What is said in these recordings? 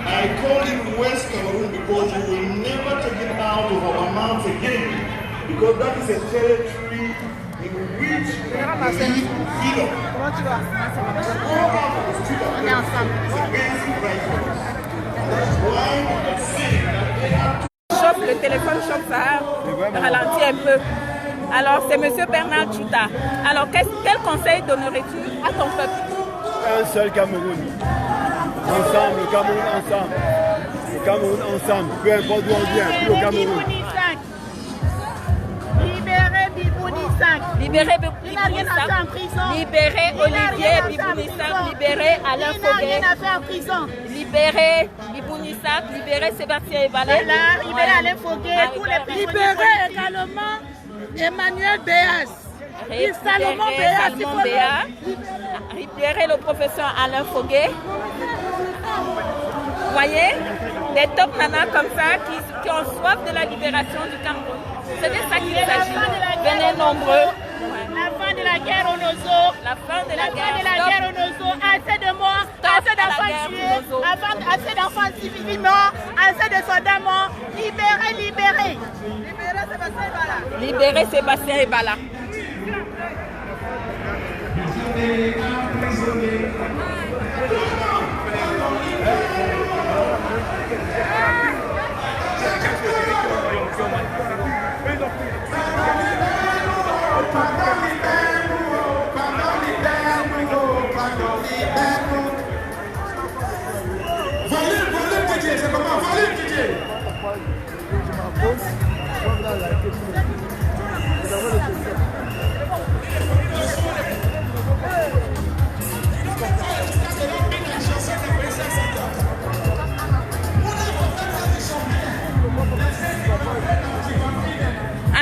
I call it West Cameroon because you will never take it out of our mouths again, because that is a territory in which we live freedom. Go out of the street and it's a basic right. That's why I'm saying that they have to... Chauffe, le téléphone chauffe, ça ralentit un peu. Alors c'est monsieur Bernard Tchouta. Alors quel conseil donnerais-tu à ton peuple? Un seul Cameroun. Ensemble, le Cameroun ensemble. Le Cameroun ensemble. Peu importe d'où on vient, plus au Cameroun. Libérez Bibouni 5. Libérez Bibouni 5. Libérez Olivier Bibouni 5. Libérez Alain Foguet. Libérez Bibouni 5. Libérez Sébastien Evalé. Libérez Alain Foguet. Libérez également Emmanuel Béas. Salomon Béa, libérer le professeur Alain Foguet. Vous voyez, des top nanas comme ça qui ont soif de la libération du Cameroun. C'est de ça qu'il s'agit. Venez nombreux. La fin de la guerre au Nozo. La fin de la guerre au Nozo. Assez de morts, assez d'enfants tués, assez d'enfants civils morts, assez de soldats morts. Libérez, libérez. Libérez Sébastien Ebala.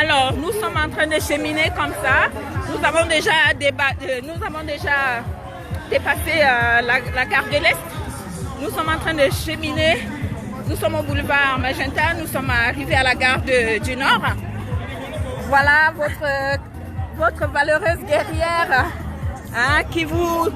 Alors, nous sommes en train de cheminer comme ça. Nous avons déjà dépassé la gare de l'Est. Nous sommes en train de cheminer. Nous sommes au boulevard Magenta. Nous sommes arrivés à la gare du Nord. Voilà votre valeureuse guerrière qui vous...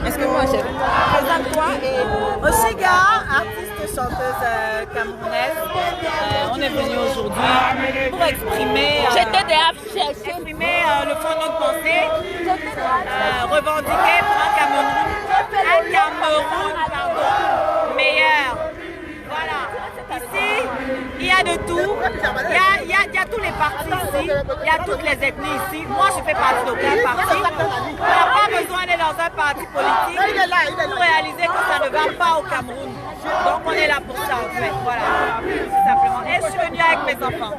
Excuse-moi, chérie. Présente-toi et... Oshiga, artiste chanteuse camerounaise. On est venu aujourd'hui pour exprimer le fond de notre pensée, revendiquer pour un Cameroun meilleur. Voilà. Ici, il y a de tout. Il y a tous les partis ici. Il y a toutes les ethnies ici. Moi, je fais partie d'aucun parti. On n'a pas besoin d'aller dans un parti politique pour réaliser que ça ne va pas au Cameroun. Donc, on est là pour ça, en fait. Voilà. Tout simplement. Et je suis venue avec mes enfants.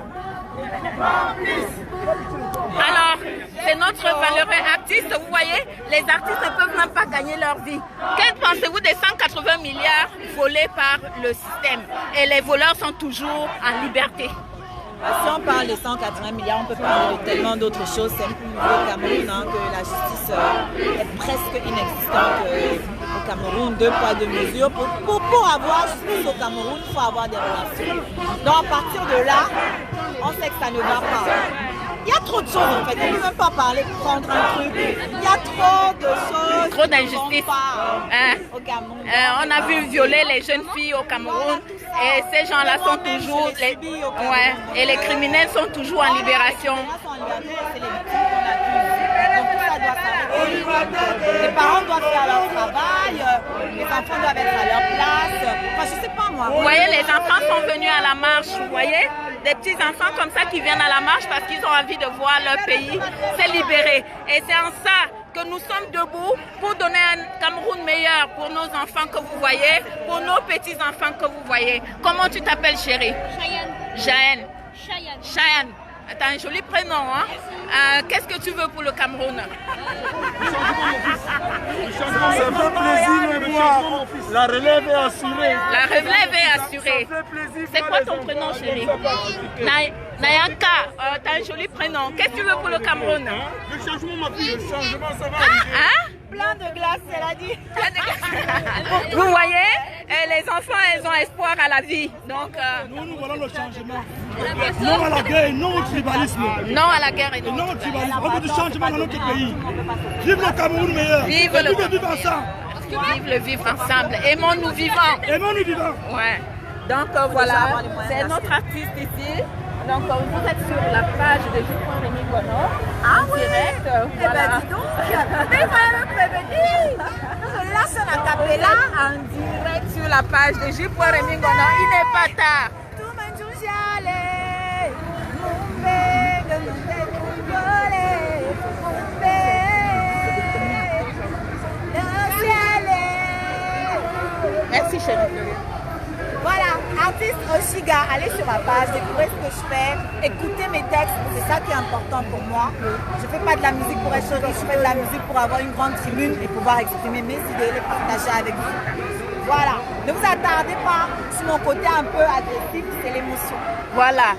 Alors, c'est notre valeureux artiste. Vous voyez, les artistes ne peuvent même pas gagner leur vie. Qu'en pensez-vous des 180 milliards volés par le système? Et les voleurs sont toujours en liberté. Si on parle de 180 milliards, on peut parler de tellement d'autres choses. C'est un peu nouveau au Cameroun que la justice est presque inexistante au Cameroun. 2 poids, 2 mesures. Pour avoir justice au Cameroun, il faut avoir des relations. Donc à partir de là, on sait que ça ne va pas. Il y a trop de choses en fait. On ne peut même pas parler, prendre un truc. Il y a trop de choses. Trop d'injustice. Au Cameroun. On a vu violer les jeunes filles au Cameroun. Et ces gens-là sont toujours... et les criminels sont toujours en libération. Les parents doivent faire leur travail, les enfants doivent être à leur place. Enfin, je sais pas moi. Vous voyez, les enfants sont venus à la marche, vous voyez? Des petits enfants comme ça qui viennent à la marche parce qu'ils ont envie de voir leur pays se libérer. Et c'est en ça que nous sommes debout pour donner un Cameroun meilleur pour nos enfants que vous voyez, pour nos petits-enfants que vous voyez. Comment tu t'appelles, chérie? Cheyenne. Cheyenne. T'as un joli prénom, hein? Qu'est-ce que tu veux pour le Cameroun? Ça fait plaisir de voir. La relève est assurée. La relève est assurée. C'est quoi ton prénom, chérie? Nayaka, t'as un joli prénom. Qu'est-ce que tu veux pour le Cameroun? Le changement, ma fille, le changement, ça va. Plein de glace, elle a dit. Vous voyez, les enfants, elles ont espoir à la vie. Donc, nous voilà le changement. Non à la guerre, non au tribalisme. Non à la guerre et non au tribalisme. On veut du changement dans notre pays. Vive le Cameroun meilleur. Vive le vivre ensemble. Vive le vivre ensemble. Aimons-nous vivants. Aimons-nous vivants. Ouais. Donc voilà, c'est notre artiste ici. Donc vous êtes sur la page de J.Rémi Gono. En direct. Voilà. Ben dis donc, il fallait me prévenir. Là, c'est la capella. En direct sur la page de J.Rémi Gono. Il n'est pas tard. Tout le monde joue allez. Merci chérie. Voilà, artiste Oshiga, allez sur ma page, découvrez ce que je fais, écoutez mes textes, c'est ça qui est important pour moi. Je ne fais pas de la musique pour être riche, je fais de la musique pour avoir une grande tribune et pouvoir exprimer mes idées, les partager avec vous. Voilà. Ne vous attardez pas sur mon côté un peu agressif, c'est l'émotion. Voilà.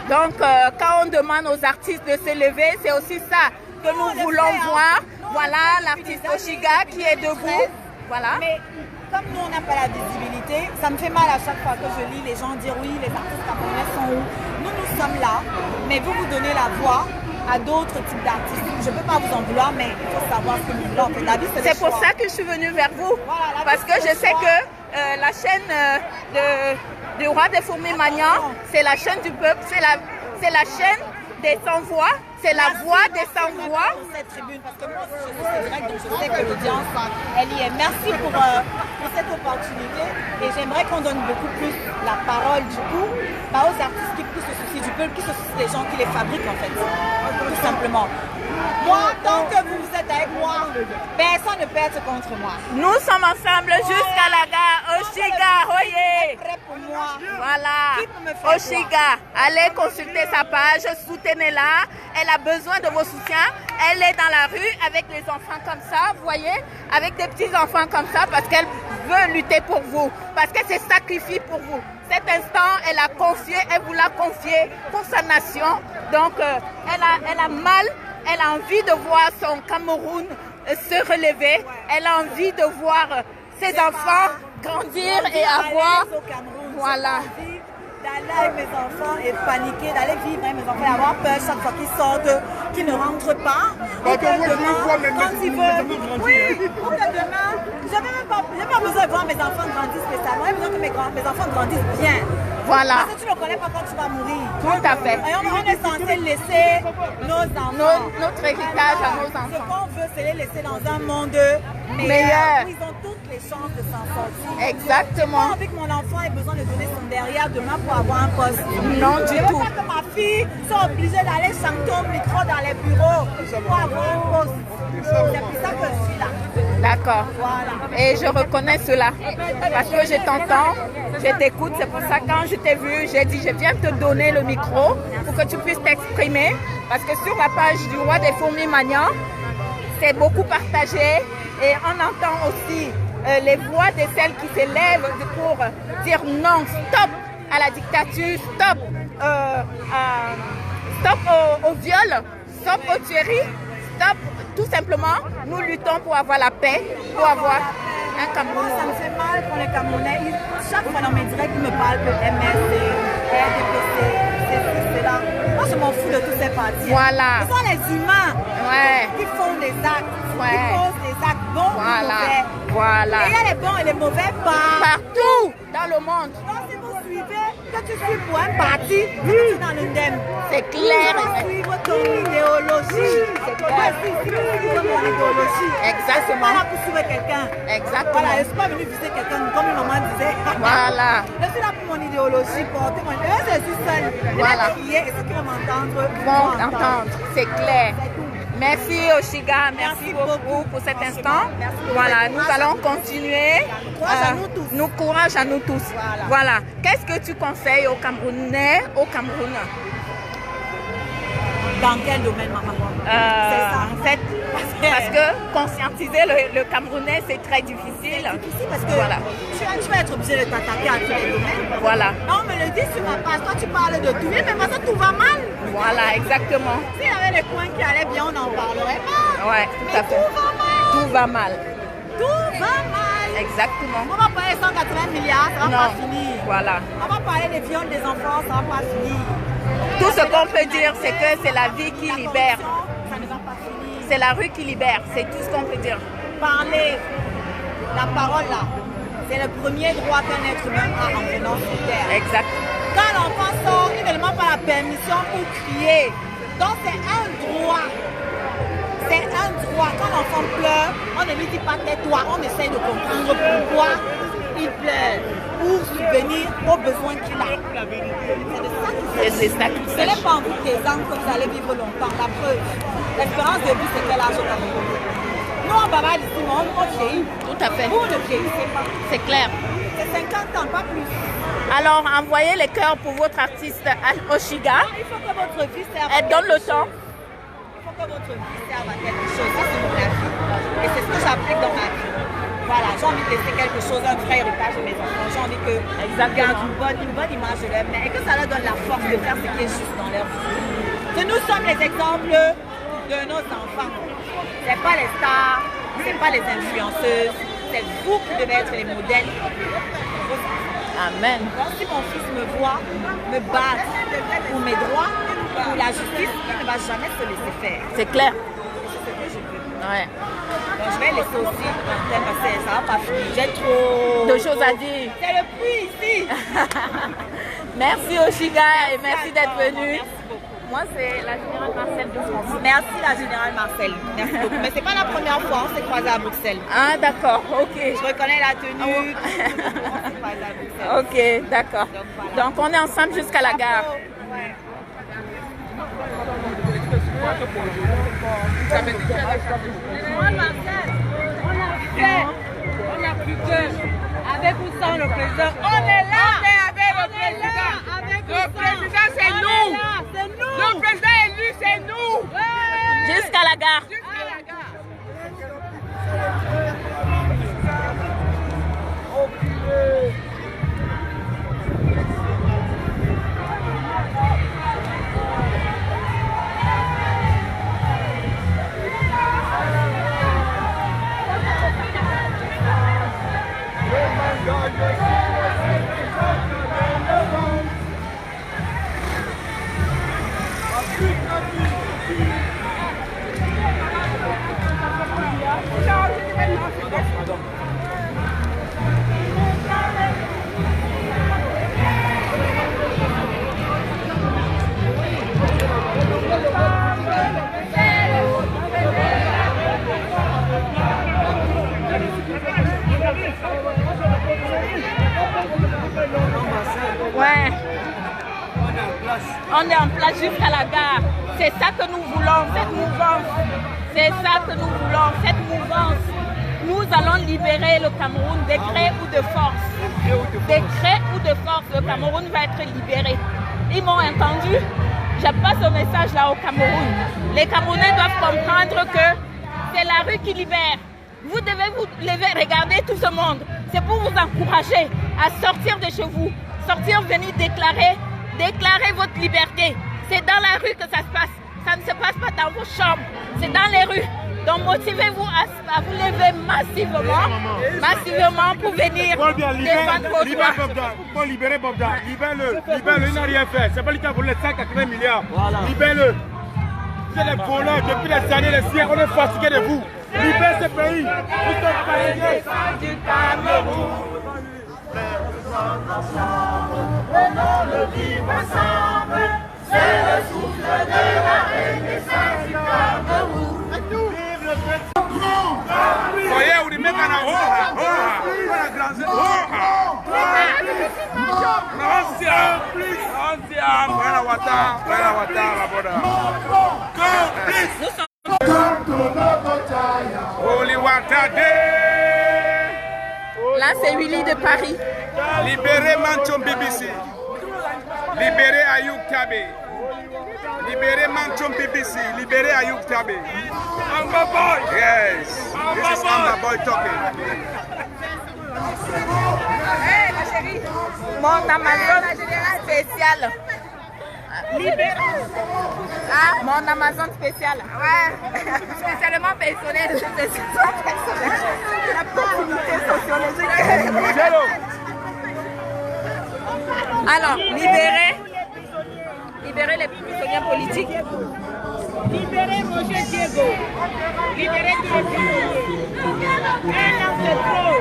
Donc, quand on demande aux artistes de se lever, c'est aussi ça que nous voulons voir. Voilà l'artiste Oshiga qui est debout. Voilà. Mais comme nous, on n'a pas la visibilité, ça me fait mal à chaque fois que je lis les gens dire oui, les artistes camerounais sont où? Nous sommes là, mais vous donnez la voix à d'autres types d'artistes. Je ne peux pas vous en vouloir, mais il faut savoir ce que nous voulons. C'est pour ça que je suis venue vers vous. Voilà, parce que je sais que la chaîne du Roi des Fourmis Magnan, c'est la chaîne du peuple, c'est la chaîne des sans-voix, c'est la voix des sans-voix. Pour cette tribune, parce que moi, je suis direct, donc je sais que l'audience, elle y est. Merci pour cette opportunité et j'aimerais qu'on donne beaucoup plus la parole du coup aux artistes qui se soucient du peuple, qui se soucient des gens qui les fabriquent en fait, tout simplement. Moi, tant que vous êtes avec moi, personne ne peut être contre moi. Nous sommes ensemble jusqu'à la gare. Oshiga, oyez. Prêt pour moi. Voilà. Oshiga, allez consulter sa page, soutenez-la. Elle a besoin de vos soutiens. Elle est dans la rue avec les enfants comme ça, vous voyez, avec des petits enfants comme ça, parce qu'elle veut lutter pour vous, parce qu'elle s'est sacrifiée pour vous. Cet instant, elle a confié, elle vous l'a confié pour sa nation. Donc, elle a mal. Elle a envie de voir son Cameroun se relever. Elle a envie de voir ses enfants grandir et avoir... Voilà. D'aller avec mes enfants et paniquer, d'aller vivre avec mes enfants et avoir peur chaque fois qu'ils sortent, qu'ils ne rentrent pas. Et que demain, quand ils veulent... Oui, pour que demain, je n'ai même pas besoin de voir mes enfants grandir spécialement. J'ai besoin que mes enfants grandissent bien. Voilà. Parce que tu ne connais pas quand tu vas mourir. Tout à fait. Et on est censé laisser nos enfants. Notre héritage à nos enfants. Ce qu'on veut, c'est les laisser dans un monde meilleur. Où ils ont toutes les chances de s'en sortir. Exactement. J'ai pas envie que mon enfant ait besoin de donner son derrière demain pour avoir un poste. Non, du tout. Je veux pas que ma fille soit obligée d'aller chanter au micro dans les bureaux pour avoir un poste. C'est pour ça que je suis là. D'accord. Voilà. Et je reconnais cela. Parce que je t'entends, je t'écoute. C'est pour ça que quand je t'ai vu, j'ai dit je viens te donner le micro pour que tu puisses t'exprimer. Parce que sur la page du Roi des Fourmis Magnan, c'est beaucoup partagé. Et on entend aussi les voix de celles qui s'élèvent pour dire non, stop à la dictature, stop, stop au viol, stop aux tueries, stop. Tout simplement, nous luttons pour avoir la paix, pour avoir un Cameroun. Ça me fait mal pour les Camerounais. Chaque fois dans mes directs, ils me parlent de MSC, RDPC, c'est là. Moi, je m'en fous de tous ces partis. Voilà. Ce sont les humains qui font des actes, qui posent des actes bons ou mauvais. Voilà. Et il y a les bons et les mauvais partout dans le monde. Donc, si vous suivez, que tu suis pour un parti, que tu es dans l'UNDEM. C'est clair. Tu vas suivre ton idéologie. C'est clair. Si tu suis mon idéologie. Exactement. Je ne suis pas là pour suivre quelqu'un. Exactement. Voilà, je ne suis pas venue viser quelqu'un, comme une maman disait. Voilà. Je suis là pour mon idéologie, porter mon idéologie. Je suis seule. Voilà. Je vais crier et ceux qui vont m'entendre vont entendre. C'est clair. Merci Oshiga, merci beaucoup pour cet instant. Voilà, nous allons continuer. Nous courage à nous tous. Voilà. Qu'est-ce que tu conseilles aux Camerounais, au Cameroun? Dans quel domaine, maman? En fait, parce que conscientiser le Camerounais, c'est très difficile. C'est difficile parce que tu vas être obligé de t'attaquer à tous les domaines. Voilà. Non, mais le dit sur ma page, toi tu parles de tout. Mais parce que tout va mal. Voilà, exactement. S'il y avait des coins qui allaient bien, on n'en parlerait pas. Ouais, tout à fait. Tout va mal. Tout va mal. Exactement. On va parler de 180 milliards, ça ne va pas finir. Voilà. On va parler des viols des enfants, ça ne va pas finir. Tout ce qu'on peut dire, c'est que c'est la vie qui libère. Ça ne va pas finir. C'est la rue qui libère, c'est tout ce qu'on peut dire. Parler, la parole là, c'est le premier droit qu'un être humain a en venant sur terre. Exact. Quand l'enfant sort, il ne demande pas la permission pour crier. Donc c'est un droit. C'est un droit. Quand l'enfant pleure, on ne lui dit pas tais-toi. On essaye de comprendre pourquoi il pleure. Pour subvenir aux besoins qu'il a. C'est de ça qu'il s'agit. Ce n'est pas en vous plaisant que vous allez vivre longtemps. La preuve, l'espérance de vie, c'est quel âge au Cameroun? Nous, on bavarde ici, mais on vieillit. Tout à fait. Vous ne vieillissez pas. C'est clair. C'est 50 ans, pas plus. Alors, envoyez les cœurs pour votre artiste Oshiga. Il faut que votre vie serve. Elle donne le temps. Il faut que votre vie serve à quelque chose. Ça, c'est mon avis. Et c'est ce que j'applique dans ma vie. voilà, j'ai envie de laisser quelque chose, un vrai héritage de mes enfants. J'ai envie qu'ils gardent une bonne image de leur mère et que ça leur donne la force de faire ce qui est juste dans leur vie. Que nous sommes les exemples de nos enfants. Ce n'est pas les stars, ce n'est pas les influenceuses, c'est vous qui devez être les modèles. Amen. Donc, si mon fils me voit me battre pour mes droits, pour la justice, il ne va jamais se laisser faire. C'est clair. C'est ce que je veux. Ouais. Donc, je vais laisser aussi l'antenne parce que ça ne va pas finir. J'ai trop de choses à dire. C'est le prix ici. Merci Oshiga et merci d'être venu. Merci beaucoup. Moi, c'est la générale Marcel de France. Merci la générale Marcel. Merci beaucoup. Mais c'est pas la première fois, on s'est croisés à Bruxelles. Ah, d'accord, ok. Je reconnais la tenue. On s'est croisés à Bruxelles. Ok, d'accord. Donc, voilà. Donc, on est ensemble jusqu'à la gare. Ouais. On a plus peur. Avec ou sans le président, on est là. On est avec le président. Le président, c'est nous. Le président élu, c'est nous. Jusqu'à la gare. Jusqu'à la gare. Ouais. On est en place jusqu'à la gare. C'est ça que nous voulons, cette mouvance. C'est ça que nous voulons, cette mouvance. Nous allons libérer le Cameroun, décret ou de force. Décret ou de force, le Cameroun va être libéré. Ils m'ont entendu. Je passe ce message là au Cameroun. Les Camerounais doivent comprendre que c'est la rue qui libère. Vous devez vous lever, regarder tout ce monde. C'est pour vous encourager à sortir de chez vous. Sortir, venir déclarer votre liberté. C'est dans la rue que ça se passe. Ça ne se passe pas dans vos chambres. C'est dans les rues. Donc motivez-vous à vous lever massivement pour venir défendre vos droits. Il faut libérer Bobda. Libère-le. Il n'a rien fait. C'est pas lui qui a volé 180 milliards. Libère-le. Vous êtes les voleurs depuis des années, les siècles. On est fatigués de vous. Libère ce pays. Vous êtes fatigués. Du Cameroun. Venons le vivre ensemble. C'est le souffle de la renaissance du Cameroun. Voyez, vous dites qu'on a Là, c'est Willy de Paris. Libérez Manchom BBC. Libérez Ayoub Tabé. Libérez Manchom BBC. Libérez Ayoub Tabé. Amba Boy. Yes. This is Amba Boy talking. Hey, ma chérie. Mon Amazon spécial. Ah, mon Amazon spécial. Ouais. Spécialement personnel. Spécialement personnel. La proximité sociologique. Alors, libérer les prisonniers politiques. Libérez Roger Diego. Libérez tous les prisonniers. Un an c'est trop.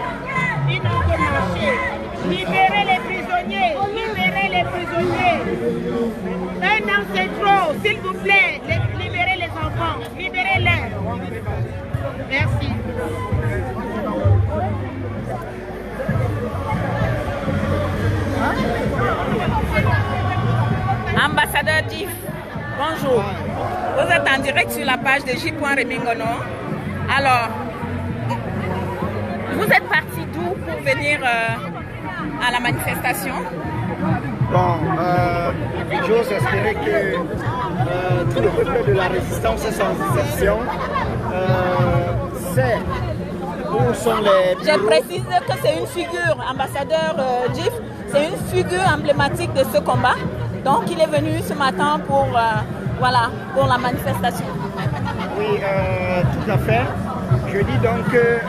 Ils n'ont que marché. Libérez les prisonniers. Libérez les prisonniers. Un an c'est trop. S'il vous plaît, libérez les enfants. Libérez-les. Merci. Ambassadeur Diff, bonjour. Vous êtes en direct sur la page de J.Remingono. Alors, vous êtes parti d'où pour venir à la manifestation? Bon, j'ose espérer que tout le peuple de la résistance et sans exception sait Où sont les bureaux? Je précise que c'est une figure, ambassadeur Djif, c'est une figure emblématique de ce combat. Donc il est venu ce matin pour, voilà, pour la manifestation. Oui, tout à fait. Je dis donc que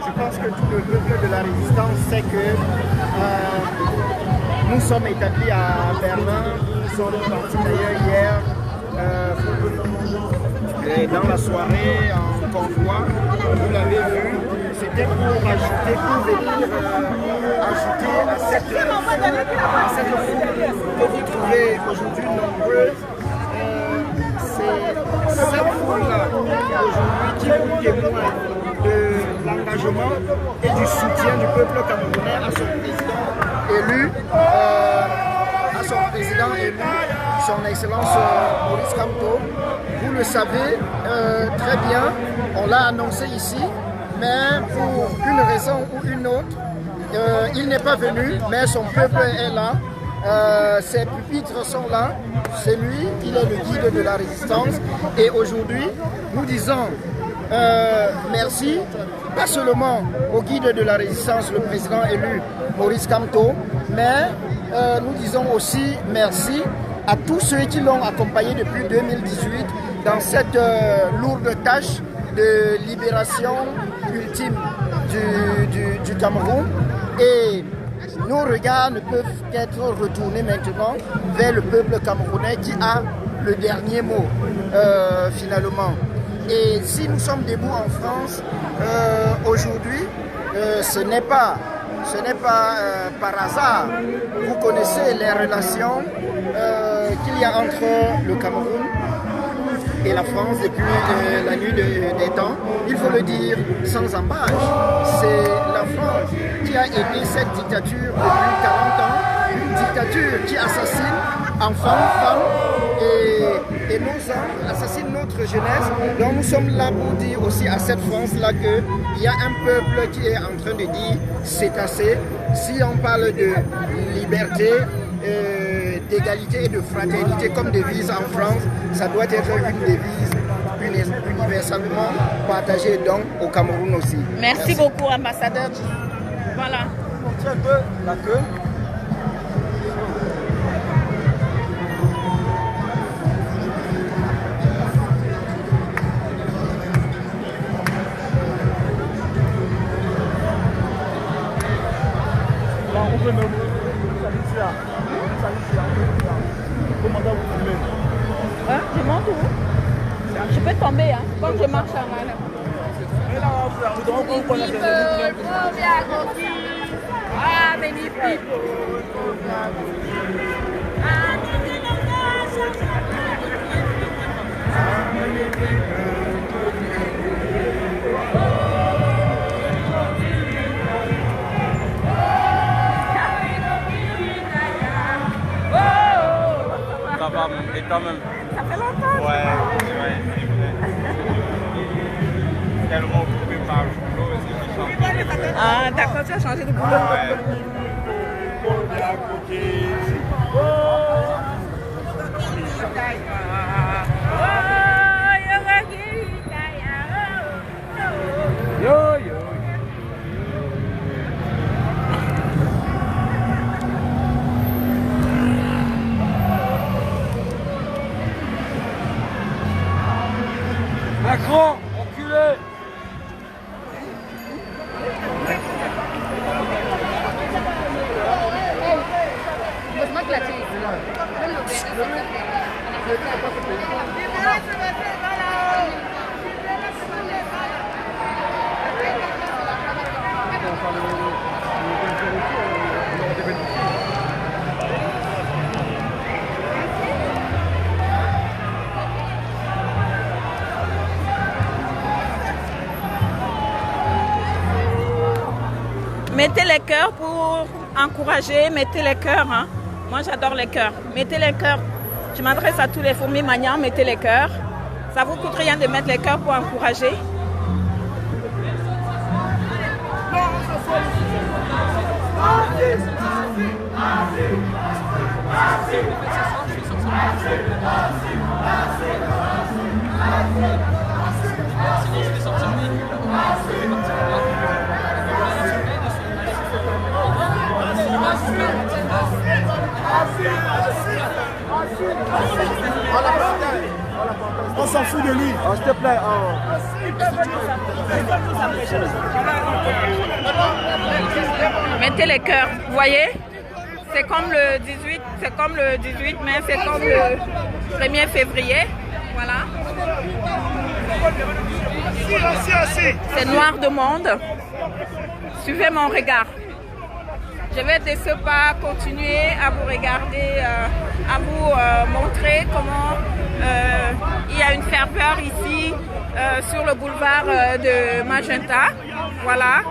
je pense que tout le peuple de la résistance sait que nous sommes établis à Berlin, nous sommes partis d'ailleurs hier dans la soirée en convoi, vous l'avez vu, c'était pour ajouter, ajouter à cette foule que vous trouvez aujourd'hui nombreuse. C'est cette foule-là aujourd'hui qui vous témoigne de l'engagement et du soutien du peuple camerounais à son président élu, son Excellence Maurice Kamto. Vous le savez très bien, on l'a annoncé ici, mais pour une raison ou une autre, il n'est pas venu, mais son peuple est là. Ses pupitres sont là, c'est lui, il est le guide de la résistance. Et aujourd'hui, nous disons merci, pas seulement au guide de la résistance, le président élu Maurice Kamto, mais nous disons aussi merci à tous ceux qui l'ont accompagné depuis 2018 dans cette lourde tâche de libération ultime du Cameroun. Et nos regards ne peuvent qu'être retournés maintenant vers le peuple camerounais qui a le dernier mot finalement. Et si nous sommes debout en France aujourd'hui, ce n'est pas par hasard. Vous connaissez les relations qu'il y a entre le Cameroun et la France depuis la nuit des temps. Il faut le dire sans embâche. C'est la France qui a aidé cette dictature depuis 40 ans. Une dictature qui assassine enfants, femmes et nos hommes, assassine notre jeunesse. Donc nous sommes là pour dire aussi à cette France-là qu'il y a un peuple qui est en train de dire c'est assez. Si on parle de liberté, d'égalité et de fraternité comme devise en France, ça doit être une devise universellement partagée donc au Cameroun aussi. Merci beaucoup, ambassadeur. Voilà. On tient un peu la queue. Hein? Je monte où? Je peux tomber, hein, comme je marche en arrière. Ça va, et quand même. Ça fait longtemps. Ouais, c'est vrai. Tellement occupé par le boulot, c'est méchant. Ah, d'accord, tu as changé de boulot. Ouais. Yo, yo. Macron, enculé! Mettez les cœurs pour encourager, mettez les cœurs. Hein. Moi, j'adore les cœurs. Mettez les cœurs. Je m'adresse à tous les fourmis magnans, mettez les cœurs. Ça ne vous coûte rien de mettre les cœurs pour encourager. Sinon, je vais sortir. dessous de lui. S'il te plaît. Mettez les cœurs, vous voyez? C'est comme le 18, mai, c'est comme le 1er février. Voilà. C'est noir de monde. Suivez mon regard. Je vais de ce pas continuer à vous regarder, à vous montrer comment il y a une ferveur ici sur le boulevard de Magenta. Voilà.